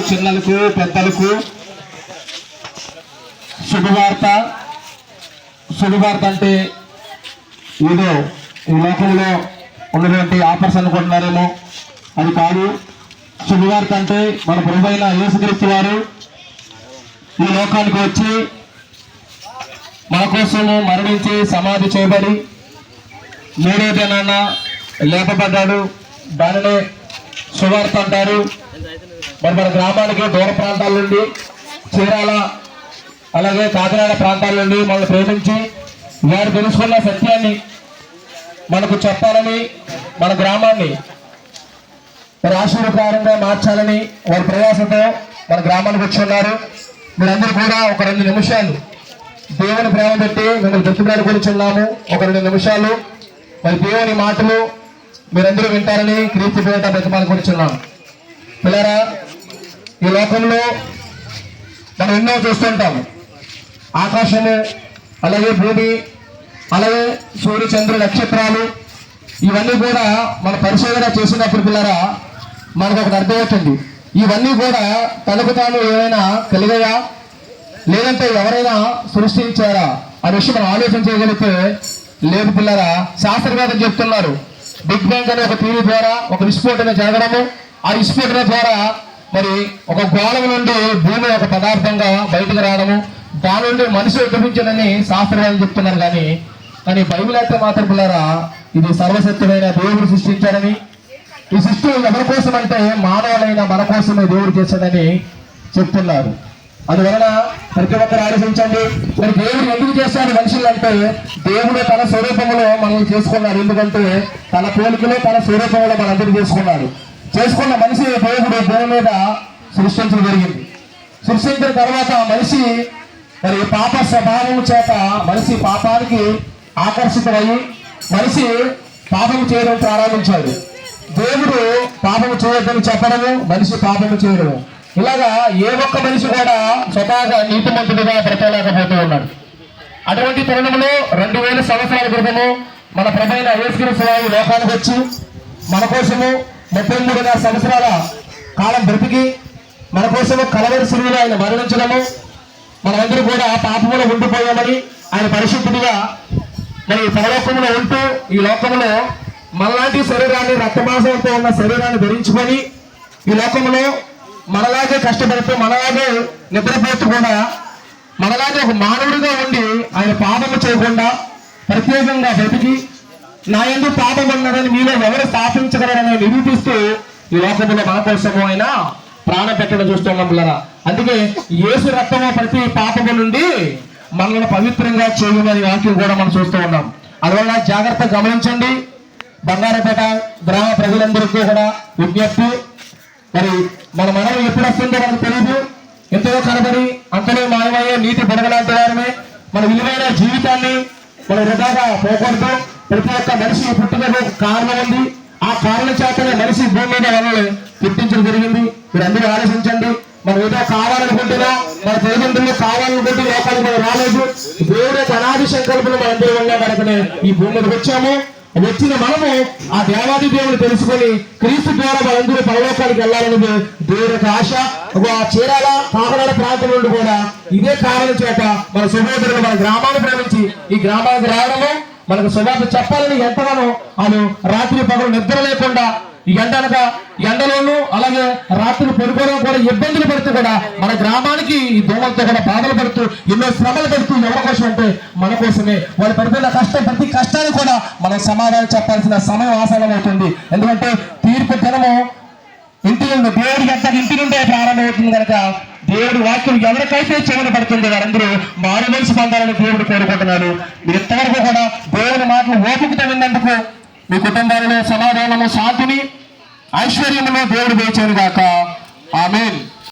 చిన్నలకు పెద్దలకు శుభవార్త. శుభవార్త అంటే ఏదో ఈ లోకంలో ఉన్నటువంటి ఆఫర్స్ అనుకుంటున్నారేమో, అది కాదు. శుభవార్త అంటే మన ప్రభువైన యేసుక్రీస్తు వారు ఈ లోకానికి వచ్చి మన కోసము మరణించి సమాధి చేయబడి మూడో దినాన లేపబడ్డాడు. దానినే శుభవార్త అంటారు. మరి మన గ్రామానికి దూర ప్రాంతాల నుండి, చీరాల అలాగే కాకినాడ ప్రాంతాల నుండి మనల్ని ప్రేమించి వారు తెలుసుకున్న సత్యాన్ని మనకు చెప్పాలని, మన గ్రామాన్ని మరి ఆశీర్వకారంగా మార్చాలని వారి ప్రయాసంతో మన గ్రామానికి వచ్చి ఉన్నారు. మీరందరూ కూడా ఒక 2 నిమిషాలు దేవుని ప్రేమ పెట్టి మిమ్మల్ని దత్తుగారి గురించి ఉన్నాము. ఒక 2 నిమిషాలు మరి దేవుని మాటలు మీరందరూ వింటారని క్రీస్తు పేరిట బ్రతిమాల గురించి ఉన్నాము. పిల్లరా, ఈ లోకంలో మనం ఎన్నో చూస్తుంటాము. ఆకాశము, అలాగే భూమి, అలాగే సూర్య చంద్ర నక్షత్రాలు, ఇవన్నీ కూడా మన పరిశోధన చేసినప్పుడు పిల్లరా మనకు ఒకటి అర్థమవుతుంది. ఇవన్నీ కూడా తనకు తాను ఏమైనా కలిగాయా, లేదంటే ఎవరైనా సృష్టించారా అనే విషయం మనం ఆలోచన చేయగలిగితే లేదు పిల్లరా. శాస్త్రవేత్తలు చెప్తున్నారు, బిగ్ బ్యాంగ్ అనే ఒక థియరీ ద్వారా ఒక విస్ఫోటన జరగడము, ఆ విస్ఫోటన ద్వారా మరి ఒక గోళం నుండి భూమి ఒక పదార్థంగా బయటకు రావడము, దాని నుండి మనిషి ఉద్భవించదని శాస్త్రవేత్తలు చెప్తున్నారు. కానీ బైబిల్ అయితే మాత్రం పిల్లరా ఇది సర్వశక్తుడైన దేవుడు సృష్టించాడని, ఈ సృష్టి ఎవరి కోసం అంటే మానవులైన మన కోసమే దేవుడు చేశాడని చెప్తున్నారు. అందువలన ప్రతి ఒక్కరు ఆలోచించండి, మరి దేవుడు ఎందుకు చేశాడు మనుషులు అంటే దేవుడు తన స్వరూపంలో మనల్ని చేసుకున్నాడు. ఎందుకంటే తన పోలికలో తన స్వరూపంలో మనందరూ చేసుకున్న మనిషి దేవుడు భూమి మీద సృష్టించడం జరిగింది. సృష్టించిన తర్వాత మనిషి మరి పాప స్వభావం చేత మనిషి పాపానికి ఆకర్షితమయ్యి మనిషి పాపం చేయడం ప్రారంభించాడు. దేవుడు పాపము చేయొద్దని చెప్పడము, మనిషి పాపము చేయడము, ఇలాగా ఏ ఒక్క మనిషి కూడా స్వతహాగా నీతిమంతుడిగా బ్రతకలేకపోతూ ఉన్నాడు. అటువంటి తరుణంలో 2000 సంవత్సరాల క్రితము మన ప్రభువైన యేసుక్రీస్తు వారు లోకానికి వచ్చి మన కోసము 33 సంవత్సరాల కాలం బ్రతికి మన కోసము కలవరి శిలువలో ఆయన మరణించడము, మనమందరూ కూడా పాపములో ఉండిపోయామని ఆయన పరిశుద్ధుడిగా మరి పరలోకంలో ఉంటూ ఈ లోకంలో మనలాంటి శరీరాన్ని, రక్తమాంసంతో ఉన్న శరీరాన్ని ధరించుకొని ఈ లోకంలో మనలాగే కష్టపడుతూ మనలాగే నిద్రపోతూ కూడా మనలాగే ఒక మానవుడిగా ఉండి ఆయన పాపము చేయకుండా ప్రత్యేకంగా బ్రతికి నా యందు పాపం ఉన్నదని మీలో ఎవరు స్థాపించగలరని నిరూపిస్తూ ఈ లోకంలో మన కోసము ఆయన ప్రాణం పెట్టడం చూస్తున్నాం పిల్లరా. అందుకే యేసు రక్తము ప్రతి పాపము నుండి మనల్ని పవిత్రంగా చేయమని వాక్యం కూడా మనం చూస్తూ ఉన్నాం. అందువల్ల జాగ్రత్తగా గమనించండి. బంగారపేట గ్రామ ప్రజలందరికీ కూడా విజ్ఞప్తి, మరి మన మనం ఎప్పుడు వస్తుందో మనకు తెలియదు. ఎంతో కనబడి అంతలో మాయమయ్యే నీతి బుడగలాంటి వారమే మన విలువైన జీవితాన్ని మనం వృధాగా పోకూడదు. ప్రతి ఒక్క మనిషి పుట్టుకకు కారణం ఉంది. ఆ కారణం చేతనే మనిషి భూమి మీద మనల్ని పుట్టించడం జరిగింది. మీరు అందరూ ఆలోచించండి. మనం ఏదో కావాలనుకుంటున్నా, మన తల్లిదండ్రులు కావాలనుకుంటే లోకానికి రాలేదు. దేవుడు అనాది సంకల్పంలో మన అందరూ ఉన్నా కనుకనే ఈ భూమి మీద వచ్చాము. వచ్చిన మనము ఆ దేవాది దేవుడు తెలుసుకొని క్రీస్తు ద్వారా మనందరూ పరలోకానికి వెళ్ళాలనేది దేవుడి యొక్క ఆశ. చీరాల కాకినాడ ప్రాంతం నుండి కూడా ఇదే కారణం చేత మన సహోదరులు మన గ్రామాన్ని ప్రేమించి ఈ గ్రామానికి రావడము, మనకు శుభార్త చెప్పాలని ఎంతగానో వాళ్ళు రాత్రి పగలు నిద్ర లేకుండా ఈ ఎండలోనూ అలాగే రాత్రులు పడుకోవడం కూడా ఇబ్బందులు పడుతూ కూడా మన గ్రామానికి ఈ దోమలతో కూడా బాధలు పడుతూ ఎన్నో శ్రమలు పడుతూ ఎవరి కోసం అంటే మన కోసమే వాళ్ళు పడిపోయిన ప్రతి కష్టాన్ని కూడా మనం సమాధానం చెప్పాల్సిన సమయం ఆసనం అవుతుంది. ఎందుకంటే తీర్పు దినము ఇంటి నుండి దేవుడి ఇంటి నుండే ప్రారంభమవుతుంది కనుక దేవుడి వాక్యం ఎవరికైతే చెవులు పడుతుంది వారందరూ మారు మనసు పొందాలని దేవుడు కోరుకుంటున్నాను. మీరు ఇంతవరకు కూడా దేవుని మాటలు ఓపికతో విన్నందుకు మీ కుటుంబాలలో సమాధానము, శాంతిని, ఐశ్వర్యమును దేవుడు వేచాను గాక. ఆమేన్.